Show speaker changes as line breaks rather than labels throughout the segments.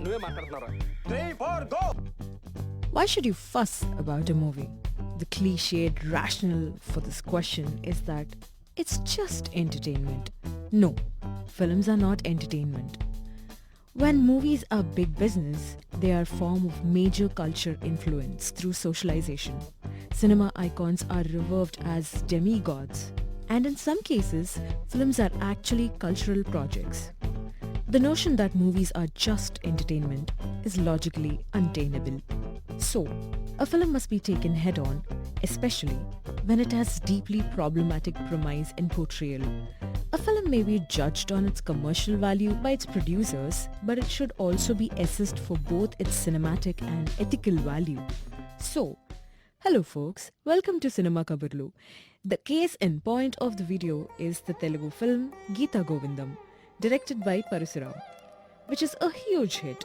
నువ్వే మాట్లాడుతున్నారా 3 4 go.
Why should you fuss about a movie? The cliched rationale for this question is that it's just entertainment. No, films are not entertainment. When movies are big business, they are a form of major culture influence through socialization. Cinema icons are revered as demigods, and in some cases, films are actually cultural projects. The notion that movies are just entertainment is logically untenable. So, a film must be taken head-on, especially when it has deeply problematic premise in portrayal. A film may be judged on its commercial value by its producers, but it should also be assessed for both its cinematic and ethical value. So, hello folks, welcome to Cinema Kaburlu. The case in point of the video is the Telugu film Geetha Govindam, directed by Parasuram, which is a huge hit.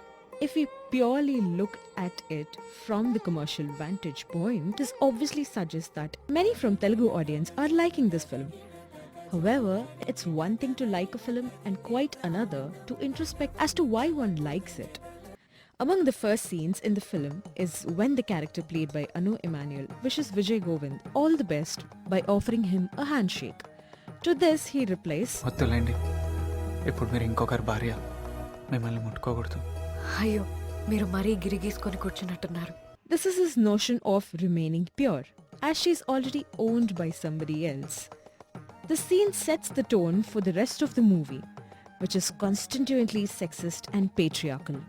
If we purely look at it from the commercial vantage point, this obviously suggests that many from Telugu audience are liking this film. However, it's one thing to like a film and quite another to introspect as to why one likes it. Among the first scenes in the film is when the character played by Anu Emmanuel wishes Vijay Govan all the best by offering him a handshake. To this he replies,
వద్దులేండి ఇప్పుడు మీరు ఇంకొకరి భార్య మిమ్మల్ని ముట్టుకోకూడదు.
అయ్యో మీరు మరీ గిరిగీసుకొని కూర్చున్నట్టున్నారు.
This is his notion of remaining pure, as she is already owned by somebody else. The scene sets the tone for the rest of the movie, which is constitutively sexist and patriarchal.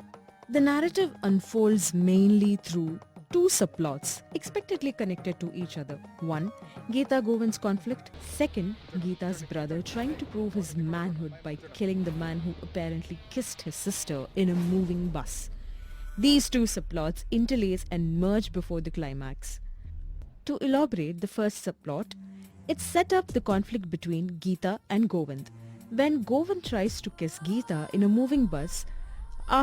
The narrative unfolds mainly through two subplots expectedly connected to each other. One, Geetha Govan's conflict. Second, Geetha's brother trying to prove his manhood by killing the man who apparently kissed his sister in a moving bus. These two subplots interlace and merge before the climax. To elaborate the first subplot, it set up the conflict between Geetha and Govind. When Govind tries to kiss Geetha in a moving bus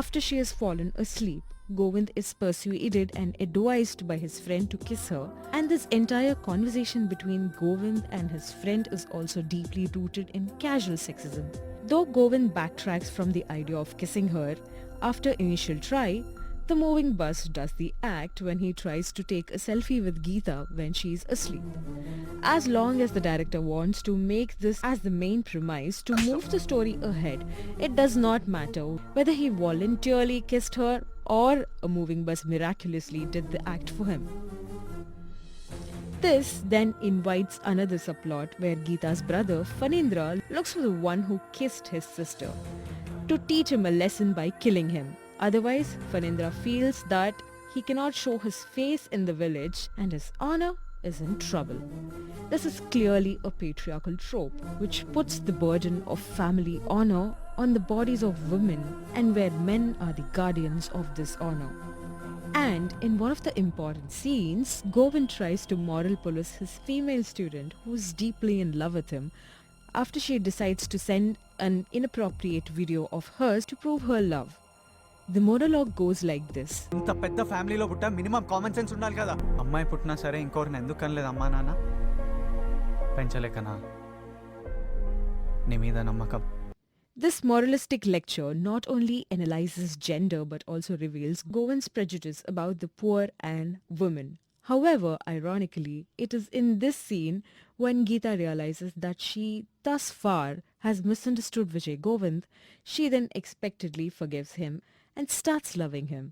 after she has fallen asleep, Govind is persuaded and advised by his friend to kiss her, and this entire conversation between Govind and his friend is also deeply rooted in casual sexism. Though Govind backtracks from the idea of kissing her after initial try, the moving bus does the act when he tries to take a selfie with Geetha when she is asleep. As long as the director wants to make this as the main premise to move the story ahead, it does not matter whether he voluntarily kissed her or a moving bus miraculously did the act for him. This then invites another subplot where Geetha's brother, Phanindra, looks for the one who kissed his sister to teach him a lesson by killing him. Otherwise, Phanindra feels that he cannot show his face in the village and his honor is in trouble. This is clearly a patriarchal trope which puts the burden of family honor on the bodies of women and where men are the guardians of this honor. And in one of the important scenes, Govind tries to moral police his female student who is deeply in love with him after she decides to send an inappropriate video of hers to prove her love. The monologue goes like this.
ఇంత పెద్ద ఫ్యామిలీలో పుట్టా minimum common sense ఉండాలి కదా. అమ్మాయి పుట్టినా సరే ఇంకొకరిని ఎందుకు కనలేదు అమ్మా నాన్న పెంచలేకనా నీ మీద నమ్మకం.
This moralistic lecture not only analyzes gender but also reveals Govind's prejudice about the poor and women. However, ironically, it is in this scene when Geetha realizes that she thus far has misunderstood Vijay Govind, she then expectedly forgives him and starts loving him.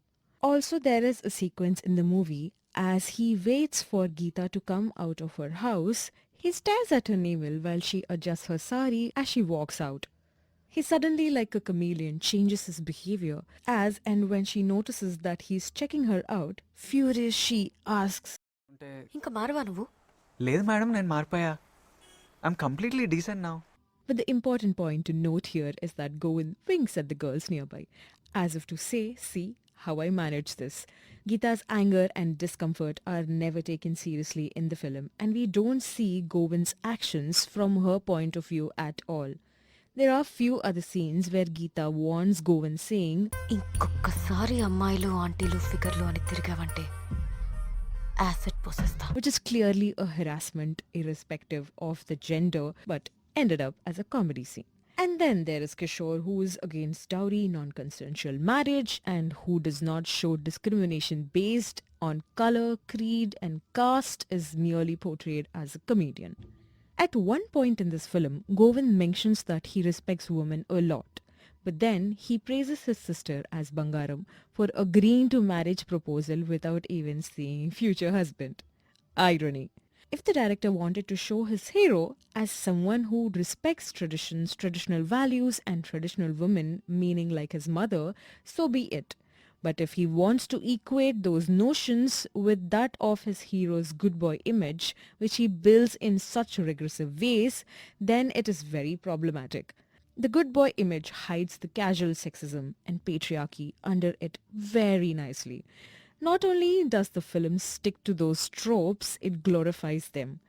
Also, there is a sequence in the movie as he waits for Geetha to come out of her house. He stares at her navel while she adjusts her sari as she walks out. He suddenly, like a chameleon, changes his behavior as and when she notices that he's checking her out, furious she asks,
ఇంకా మారవా నువ్వు?
లేదు madam నేను మారిపోయా. I'm completely decent now.
But the important point to note here is that Govind winks at the girls nearby, as if to say, see how I managed this. Geetha's anger and discomfort are never taken seriously in the film, and we don't see Govind's actions from her point of view at all. There are few other scenes where Geetha warns Govind saying,
ఇంకొకసారి అమ్మాయిలు ఆంటీలు ఫిగర్లు అని తిరిగావంటే acid పోసేస్తా,
which is clearly a harassment irrespective of the gender, but ended up as a comedy scene. And then there is Kishore, who is against dowry, non-consensual marriage, and who does not show discrimination based on color, creed, and caste, is merely portrayed as a comedian. At one point in this film, Govan mentions that he respects women a lot. But then he praises his sister as Bangaram for agreeing to marriage proposal without even seeing future husband. Irony. If the director wanted to show his hero as someone who respects traditions, traditional values and traditional women, meaning like his mother, so be it. But if he wants to equate those notions with that of his hero's good boy image, which he builds in such regressive ways, then it is very problematic. The good boy image hides the casual sexism and patriarchy under it very nicely. Not only does the film stick to those tropes, it glorifies them.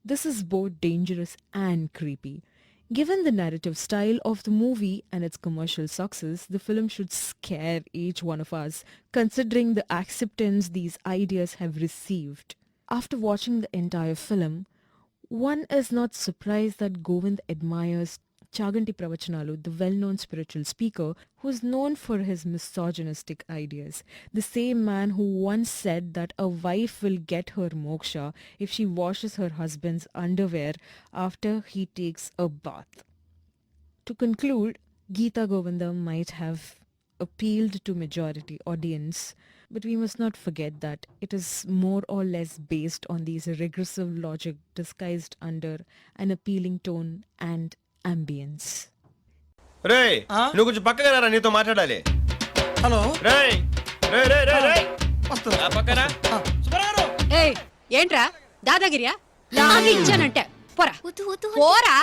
This is both dangerous and creepy. Given the narrative style of the movie and its commercial success, the film should scare each one of us, considering the acceptance these ideas have received. After watching the entire film, one is not surprised that Govind admires Chaganti Pravachanalu, the well-known spiritual speaker who is known for his misogynistic ideas. The same man who once said that a wife will get her moksha if she washes her husband's underwear after he takes a bath. To conclude, Geetha Govindam might have appealed to majority audience, but we must not forget that it is more or less based on these regressive logic disguised under an appealing tone and ambience.
రే నువ్వు కొంచెం పక్కగా రా, నీతో మాట్లాడాలి.
Hello
రే రే రే రే రే
వస్తున్నా.
పక్కన
ఏయ్ ఏంట్రా దాదాగిరియా లాగి ఇచ్చానంటే పోరా పోరా